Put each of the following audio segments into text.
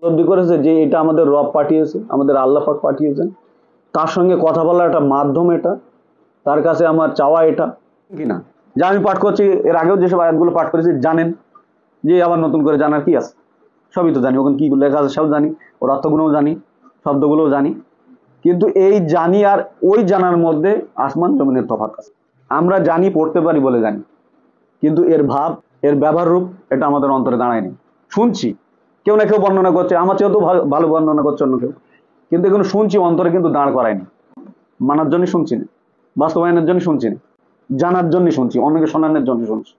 উপলব্ধি করেছে যে এটা আমাদের রব পাঠিয়েছে, আমাদের আল্লাহ পাক পাঠিয়েছেন, তার সঙ্গে কথা বলার একটা মাধ্যম এটা, তার কাছে আমার চাওয়া এটা কিনা। যা আমি পাঠ করছি, এর আগেও যেসব আয়াতগুলো পাঠ করেছি জানেন, যে আবার নতুন করে জানার কি আছে, সবই তো জানি, ওখানে কি লেখা আছে সব জানি, ওর অর্থগুলোও জানি, শব্দগুলোও জানি। কিন্তু এই জানি আর ওই জানার মধ্যে আসমান জমিনের তফাৎ আছে। আমরা জানি, পড়তে পারি বলে জানি, কিন্তু এর ভাব, এর ব্যবহার রূপ এটা আমাদের অন্তরে দাঁড়ায়নি। শুনছি, কেউ না কেউ বর্ণনা করছে, আমার চেয়েও তো ভালো বর্ণনা করছে অন্য কেউ, কিন্তু এগুলো শুনছি, অন্তরে কিন্তু দাঁড় করায়নি। মানার জন্য শুনছি না, বাস্তবায়নের জন্য শুনছি না, জানার জন্য শুনছি, অন্যকে শোনানোর জন্য শুনছি।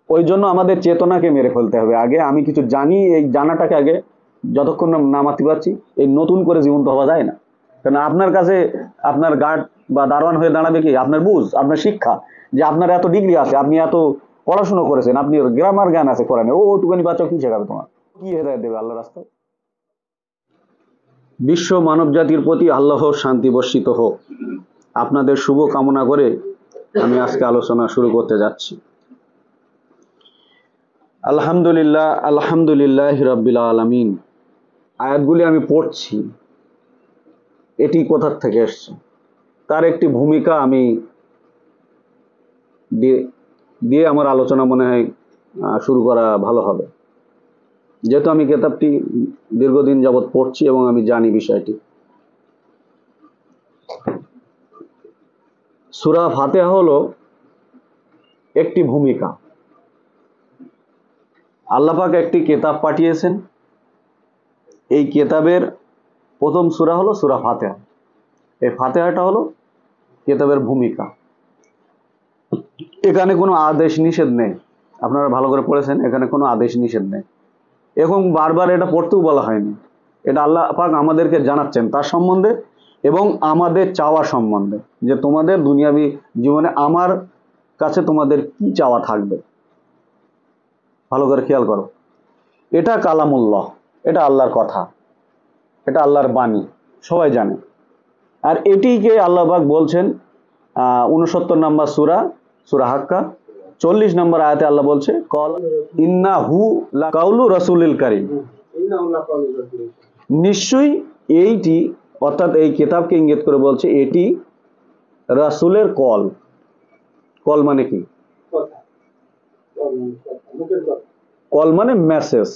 ওই জন্য আমাদের চেতনাকে মেরে ফেলতে হবে আগে। আমি কিছু জানি, এই জানাটাকে আগে যতক্ষণ না মারতে পারছি, এই নতুন করে জীবন্ত হওয়া যায় না। কারণ আপনার কাছে আপনার গার্ড বা দারোয়ান হয়ে দাঁড়াবে কি আপনার বুঝ, আপনার শিক্ষা, যে আপনার এত ডিগ্রি আছে, আপনি এত পড়াশোনা করেছেন, আপনি গ্রামার জ্ঞান আছে কোরআনে, ওটুকুনি বাচ্চা কি শেখাবে তোমার, কি হেদায়েত দেবে আল্লাহ রাস্তায়। বিশ্ব মানব জাতির প্রতি আল্লাহর শান্তি বর্ষিত হোক, আপনাদের শুভ কামনা করে আমি আজকে আলোচনা শুরু করতে যাচ্ছি। আলহামদুলিল্লাহ, আলহামদুলিল্লাহ রাব্বিল আলামিন। আয়াতগুলি আমি পড়ছি, এটি কোথার থেকে এসছে তার একটি ভূমিকা আমি দিয়ে আমার আলোচনা মনে হয় শুরু করা ভালো হবে, যেহেতু আমি কিতাবটি দীর্ঘদিন যাবৎ পড়ছি এবং আমি জানি বিষয়টি। সূরা ফাতিহা হলো একটি ভূমিকা। আল্লাহ পাক একটি কিতাব পাঠিয়েছেন, এই কিতাবের প্রথম সূরা হলো সূরা ফাতিহা। এই ফাতিহাটা হলো কিতাবের ভূমিকা। এখানে কোনো আদেশ নিষেধ নেই, আপনারা ভালো করে পড়েছেন, এখানে কোনো আদেশ নিষেধ নেই, এবং বারবার এটা পড়তেও বলা হয়নি। এটা আল্লাহ পাক আমাদেরকে জানাচ্ছেন তার সম্বন্ধে এবং আমাদের চাওয়া সম্বন্ধে, যে তোমাদের দুনিয়াবী জীবনে আমার কাছে তোমাদের কি চাওয়া থাকবে। ভালো করে খেয়াল করো, এটা কালামুল্লাহ, এটা আল্লাহর কথা, এটা আল্লাহর বাণী, সবাই জানে। আর এটিকে আল্লাহ পাক বলছেন 69 নম্বর সূরা, সূরা হাক্কা 40 নম্বর আয়াতে আল্লাহ বলছে, কল ইন্নাহু লাকাউলু রাসূলিল কারীম, নিশ্চয়ই এইটি, অর্থাৎ এই কিতাবকে ইঙ্গিত করে বলছে এটি রাসূলের কল। কল মানে কি? কল মানে মেসেজ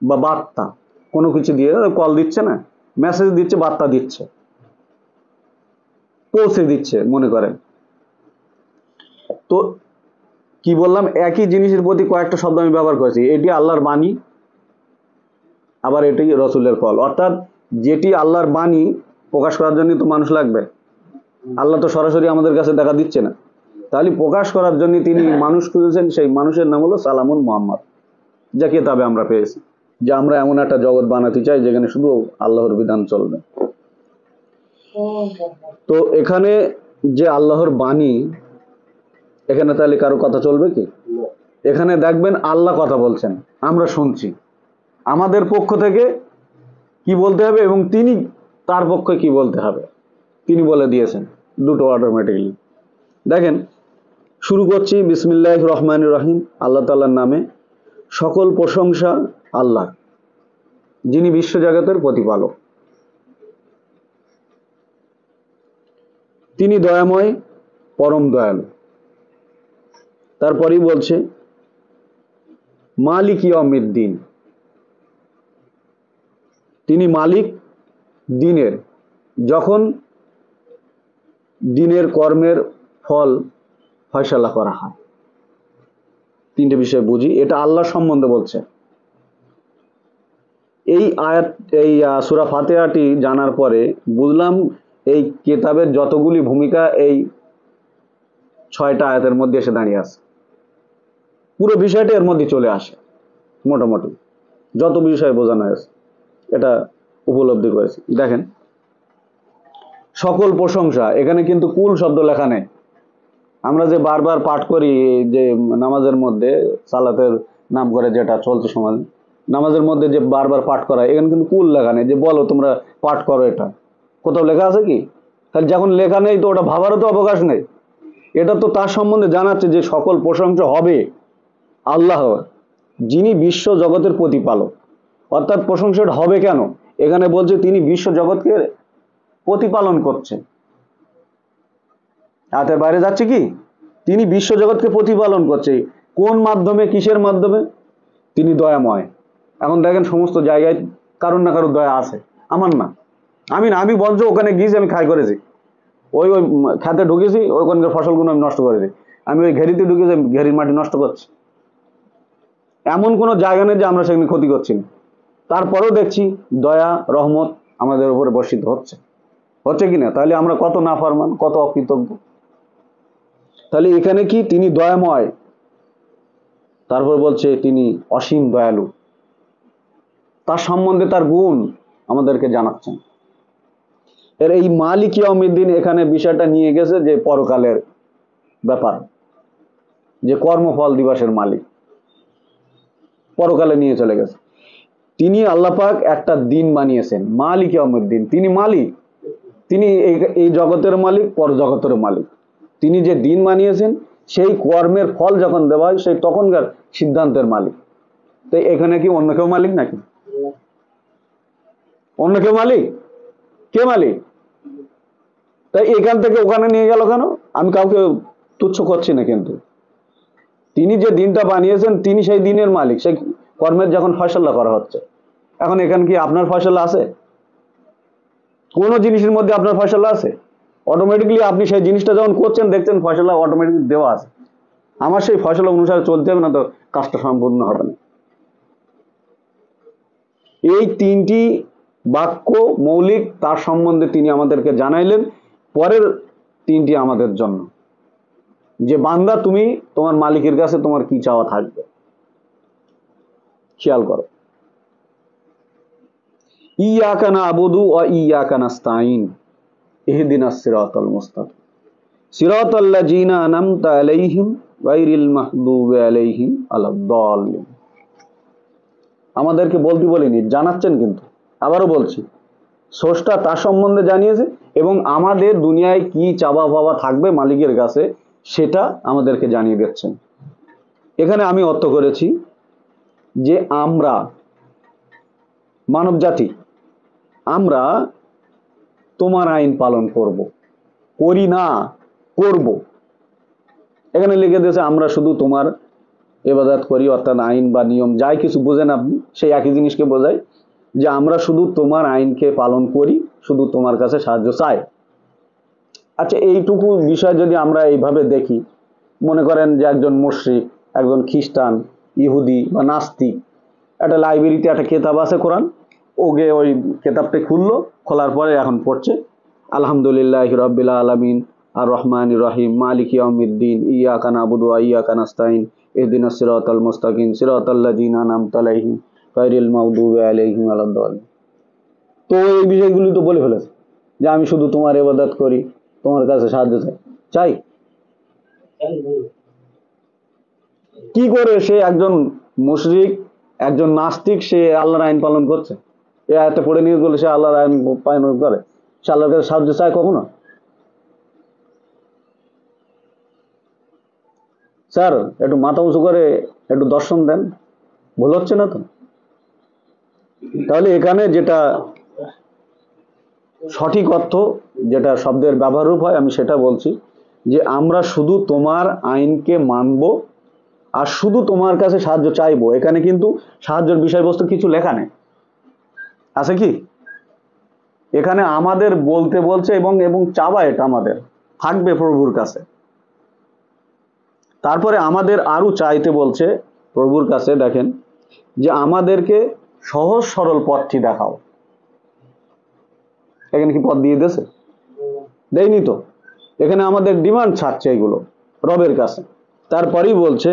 বা বার্তা, কোনো কিছু দিয়ে কল দিচ্ছে না, মেসেজ দিচ্ছে, বার্তা দিচ্ছে, পৌঁছে দিচ্ছে মনে করেন। তো কি বললাম, একই জিনিসের প্রতি কয়েকটা শব্দ আমি ব্যবহার করেছি। এটি আল্লাহর বাণী, আবার এটি রসুলের কল। অর্থাৎ যেটি আল্লাহর বাণী প্রকাশ করার জন্য তো মানুষ লাগবে, আল্লাহ তো সরাসরি আমাদের কাছে দেখা দিচ্ছে না, তাহলে প্রকাশ করার জন্য তিনি মানুষ খুঁজেছেন, সেই মানুষের নাম হলো সালামুন মুহাম্মদ, যা কিতাবে আমরা পেয়েছি, যে আমরা এমন একটা জগৎ বানাতে চাই যেখানে শুধু আল্লাহর বিধান চলবে। তো এখানে যে আল্লাহর বাণী, এখানে তাহলে কারো কথা চলবে কি? এখানে দেখবেন আল্লাহ কথা বলছেন, আমরা শুনছি, আমাদের পক্ষ থেকে কি বলতে হবে এবং তিনি তার পক্ষে কি বলতে হবে তিনি বলে দিয়েছেন, দুটো অটোমেটিক্যালি। দেখেন, শুরু করছি বিসমিল্লাহির রহমানির রহিম, আল্লাহ তাআলার নামে। সকল প্রশংসা আল্লাহ, যিনি বিশ্বজগতের প্রতিপালক, তিনি দয়াময়, পরম দয়ালু। তারপরেই বলছে মালিক ইয়াউমিদ্দিন, তিনি মালিক দিনের, যখন দিনের কর্মের ফল ফয়সালা করা হয়। তিনটে বিষয় বুঝি, এটা আল্লাহ সম্বন্ধে বলছে। এই আয়াত, এই সূরা ফাতিহাটি জানার পরে বুঝলাম এই কিতাবের যতগুলি ভূমিকা এই 6টা আয়াতের মধ্যে এসে দাঁড়িয়ে আছে। পুরো বিষয়টা এর মধ্যে চলে আসে, মোটামুটি যত বিষয় বোঝানো হয়েছে এটা উপলব্ধি করেছি। দেখেন, সকল প্রশংসা, এখানে কিন্তু কুল শব্দ লেখা নেই। আমরা যে বারবার পাঠ করি যে নামাজের মধ্যে, সালাতের নাম করে যেটা চলছে সমাজ, নামাজের মধ্যে যে বারবার পাঠ করা, এখানে কিন্তু কুল লেখা নেই যে বলো তোমরা পাঠ করো, এটা কোথাও লেখা আছে কি? তাহলে যখন লেখা নেই তো ওটা ভাবারও তো অবকাশ নেই। এটা তো তার সম্বন্ধে জানাচ্ছে যে সকল প্রশংসা হবে আল্লাহ, যিনি বিশ্ব জগতের প্রতিপালক। অর্থাৎ প্রশংসাটা হবে কেন? এখানে বলছে তিনি বিশ্ব জগৎকে প্রতিপালন করছেন। হাতের বাইরে যাচ্ছে কি? তিনি বিশ্ব জগৎকে প্রতিপালন করছে। কোন মাধ্যমে, কিসের মাধ্যমে? তিনি দয়াময়। এখন দেখেন সমস্ত জায়গায় কারুর না কারুর দয়া আছে, আমার না। আমি বঞ্চ ওখানে গিয়েছি, আমি খাই করেছি, ওই ওই খেতে ঢুকেছি, ওইখানকার ফসলগুলো আমি নষ্ট করেছি। আমি ওই ঘেরিতে ঢুকেছি, ঘেরির মাটি নষ্ট করছি। এমন কোনো জায়গা নেই যে আমরা সেখানে ক্ষতি করছি না। তারপরেও দেখছি দয়া রহমত আমাদের উপরে বর্ষিত হচ্ছে, হচ্ছে কিনা? তাহলে আমরা কত নাফরমান, কত অকৃতজ্ঞ। তাহলে এখানে কি তিনি দয়াময়, তারপর বলছে তিনি অসীম দয়ালু, তার সম্বন্ধে তার গুণ আমাদেরকে জানাচ্ছেন। এর এই মালিক ইয়াউমিদ্দিন এখানে বিষয়টা নিয়ে গেছে যে পরকালের ব্যাপার, যে কর্মফল দিবসের মালিক পরকালে নিয়ে চলে গেছে। তিনি আল্লাহ পাক একটা দিন বানিয়েছেন মালিক ইয়াউমিদ্দিন। তিনি মালিক, তিনি এই জগতের মালিক, পর জগতের মালিক। তিনি যে দিন বানিয়েছেন সেই কর্মের ফল যখন দেওয়া হয় সেই তখনকার সিদ্ধান্তের মালিক। তো এখানে কি অন্য কেউ মালিক নাকি? অন্য কেউ মালিক? কে মালিক? তাই এখান থেকে ওখানে নিয়ে গেল কেন? আমি কাউকে তুচ্ছ করছি না, কিন্তু তিনি যে দিনটা বানিয়েছেন তিনি সেই দিনের মালিক, সেই কর্মের যখন ফয়সালা করা হচ্ছে। এখন এখানে কি আপনার ফয়সালা আছে? কোনো জিনিসের মধ্যে আপনার ফয়সালা আছে? অটোমেটিকলি আপনি সেই জিনিসটা যখন করছেন দেখছেন ফয়সালা অটোমেটিক দেওয়া আছে, আমার সেই ফয়সালা অনুসারে চলতে হবে, না তো কাজটা সম্পূর্ণ হবে না। এই তিনটি বাক্য মৌলিক, তার সম্বন্ধে তিনি আমাদেরকে জানাইলেন। পরের তিনটি আমাদের জন্য, যে বান্দা তুমি তোমার মালিকের কাছে তোমার কি চাওয়া থাকবে, খেয়াল করো। ইয়াকা নাবুদু ওয়া ইয়াকা নাস্তাইন ইহদিনাস সিরাতাল মুস্তাকিম সিরাতাল্লাযীনা আনআমতা আলাইহিম গায়রিল মাগদুবি আলাইহিম ওয়ালাদ-দাল্লিন। আমাদেরকে বলতে বলিনি, জানাচ্ছেন কিন্তু। আবারও বলছি, স্রষ্টা তার সম্বন্ধে জানিয়েছে এবং আমাদের দুনিয়ায় কি চাওয়া পাওয়া থাকবে মালিকের কাছে সেটা আমাদেরকে জানিয়ে দিচ্ছেন। এখানে আমি অর্থ করেছি যে আমরা মানব জাতি, আমরা তোমার আইন পালন করব, করি না, করব। এখানে লিখে দিয়েছে আমরা শুধু তোমার ইবাদত করি, অর্থাৎ আইন বা নিয়ম যাই কিছু বোঝেন আপনি, সেই একই জিনিসকে বোঝায় যে আমরা শুধু তোমার আইনকে পালন করি, শুধু তোমার কাছে সাহায্য চাই। আচ্ছা, এইটুকু বিষয় যদি আমরা এইভাবে দেখি, মনে করেন যে একজন মুশরিক, একজন খ্রিস্টান, ইহুদি বা নাস্তিক একটা লাইব্রেরিতে একটা কেতাব আছে কোরআন, ওকে ওই কেতাবটা খুললো, খোলার পরে এখন পড়ছে আলহামদুলিল্লাহ রাব্বিল আলামিন আর রহমানির রহিম মালিক ইয়াউমিদ্দিন ইয়াকা নাবুদু ওয়া ইয়াকা নাস্তাইন ইহদিনাস সিরাতাল মুস্তাকিম সিরাতাল্লাযীনা আনআমতা আলাইহিম গায়রিল মাগদুবি আলাইহিম ওয়ালাদ-দাল্লিন। তো এই বিষয়গুলি তো বলে ফেলেছে যে আমি শুধু তোমার ইবাদত করি, তোমার কাছে সাহায্য চাই। কি করে সে একজন মুশরিক, একজন নাস্তিক, সে আল্লাহর আইন পালন করছে? এই আয়াতটা পড়ে নিয়ে গেলে সে আল্লাহর আইন পালন করে, সে আল্লাহর কাছে সাহায্য চায় কখনো? স্যার একটু মাথা উঁচু করে একটু দর্শন দেন, ভুল হচ্ছে না তো? তাহলে এখানে যেটা সঠিক অর্থ, যেটা শব্দের ব্যবহার রূপ হয়, আমি সেটা বলছি যে আমরা শুধু তোমার আইনকে মানব আর শুধু তোমার কাছে সাহায্য চাইবো। এখানে কিন্তু সাহায্যের বিষয়বস্তু কিছু লেখা নেই, আছে কি? এখানে আমাদের বলতে বলছে এবং এবং চাওয়া এটা আমাদের থাকবে প্রভুর কাছে। তারপরে আমাদের আরো চাইতে বলছে প্রভুর কাছে, দেখেন যে আমাদেরকে সহজ সরল পথটি দেখাও। এখানে কি পথ দিয়ে দিয়েছে? দেয়নি তো। এখানে আমাদের ডিমান্ড ছাড়ছে এগুলো রবের কাছে। তারপরেই বলছে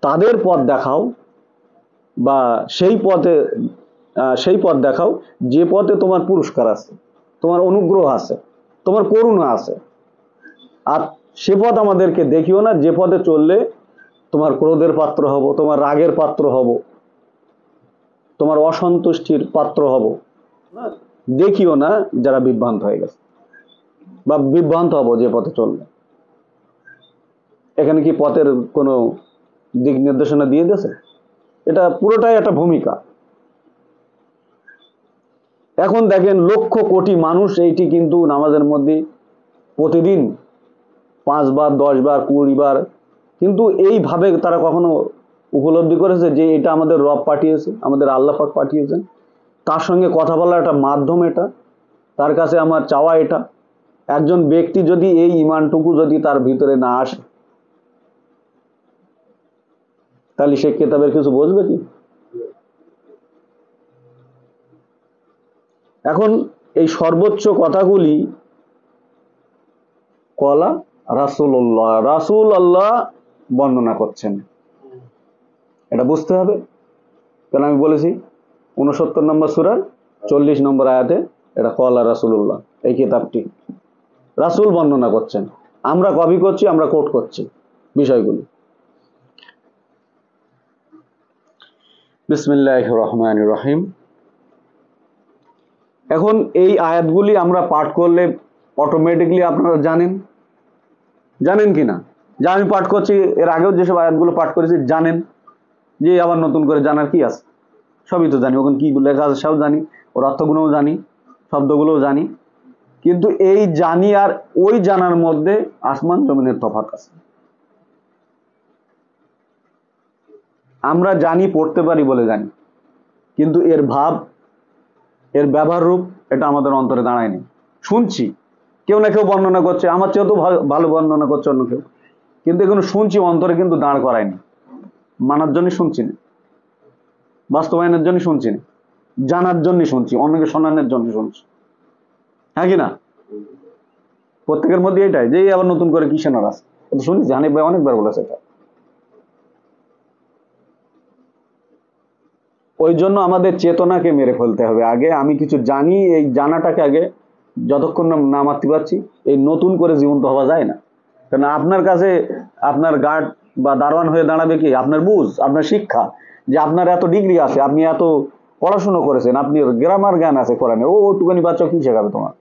তাদের পথ দেখাও, বা সেই পথ দেখাও যে পথে তোমার পুরস্কার আছে, তোমার অনুগ্রহ আছে, তোমার করুণা আছে। আর সে পথ আমাদেরকে দেখিও না যে পথে চললে তোমার ক্রোধের পাত্র হব, তোমার রাগের পাত্র হব, তোমার অসন্তুষ্টির পাত্র হব। দেখিও না যারা বিভ্রান্ত হয়ে গেছে, বা বিভ্রান্ত হব যে পথে চললে। এখানে কি পথের কোনো দিক নির্দেশনা দিয়ে দিয়েছে? এটা পুরোটাই একটা ভূমিকা। এখন দেখেন লক্ষ কোটি মানুষ এইটি কিন্তু নামাজের মধ্যে প্রতিদিন 5 বার 10 বার 20 বার, কিন্তু এইভাবে তারা কখনো উপলব্ধি করেছে যে এটা আমাদের রব পাঠিয়েছে, আমাদের আল্লাহ পাক পাঠিয়েছেন, তার সঙ্গে কথা বলার একটা মাধ্যম এটা, তার কাছে আমার চাওয়া এটা। একজন ব্যক্তি যদি এই ইমানটুকু যদি তার ভিতরে না আসে, তাহলে সে কিতাবের কিছু বুঝবে কি? এখন এই সর্বোচ্চ কথাগুলি কলা রাসূলুল্লাহ, রাসূল আল্লাহ বর্ণনা করছেন, এটা বুঝতে হবে। কেন আমি বলেছি 69 নম্বর সূরার 40 নম্বর আয়াতে এটা কলা রাসূলুল্লাহ, এই কিতাবটি রাসূল বর্ণনা করছেন, আমরা কপি করছি, আমরা কোট করছি বিষয়গুলি। বিসমিল্লাহির রহমানির রহিম। এখন এই আয়াতগুলি আমরা পাঠ করলে অটোমেটিকলি আপনারা জানেন কি না যে আমি পাঠ করছি, এর আগেও যেসব আয়াতগুলো পাঠ করেছি জানেন, যে আবার নতুন করে জানার কি আছে? সবই তো জানি, ওখানে কি লেখা আছে সব জানি, ওর অর্থগুলোও জানি, শব্দগুলোও জানি, কিন্তু এই জানি আর ওই জানার মধ্যে আসমান জমিনের তফাৎ আছে। আমরা জানি, পড়তে পারি বলে জানি, কিন্তু এর ভাব, এর ব্যবহার রূপ এটা আমাদের অন্তরে দাঁড়ায়নি। শুনছি কেউ না কেউ বর্ণনা করছে, আমার চেয়েও তো ভালো বর্ণনা করছে অন্য কেউ, কিন্তু এগুলো শুনছি, অন্তরে কিন্তু দাঁড় করায়নি। মানার জন্য শুনছি না, বাস্তবায়নের জন্য শুনছি না, জানার জন্য শুনছি, অন্যকে শোনানোর জন্য শুনছি, হ্যাঁ কি না? প্রত্যেকের মধ্যে এটাই যে আবার নতুন করে কি শোনার আছে, শুনেছি, হানিফ ভাই অনেকবার বলেছে এটা। ওই জন্য আমাদের চেতনাকে মেরে ফেলতে হবে আগে। আমি কিছু জানি, এই জানাটাকে আগে যতক্ষণ না মারতে পারছি, এই নতুন করে জীবন্ত হওয়া যায় না। কারণ আপনার কাছে আপনার গার্ড বা দারোয়ান হয়ে দাঁড়াবে কি? আপনার বুঝ, আপনার শিক্ষা, যে আপনার এত ডিগ্রি আছে, আপনি এত পড়াশুনো করেছেন, আপনি গ্রামার জ্ঞান আছে কোরআনে, ওটুকানি বাচ্চা কি শেখাবে তোমার?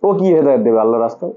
ও কি হেদায়েত দেবে আল্লাহর রাস্তায়?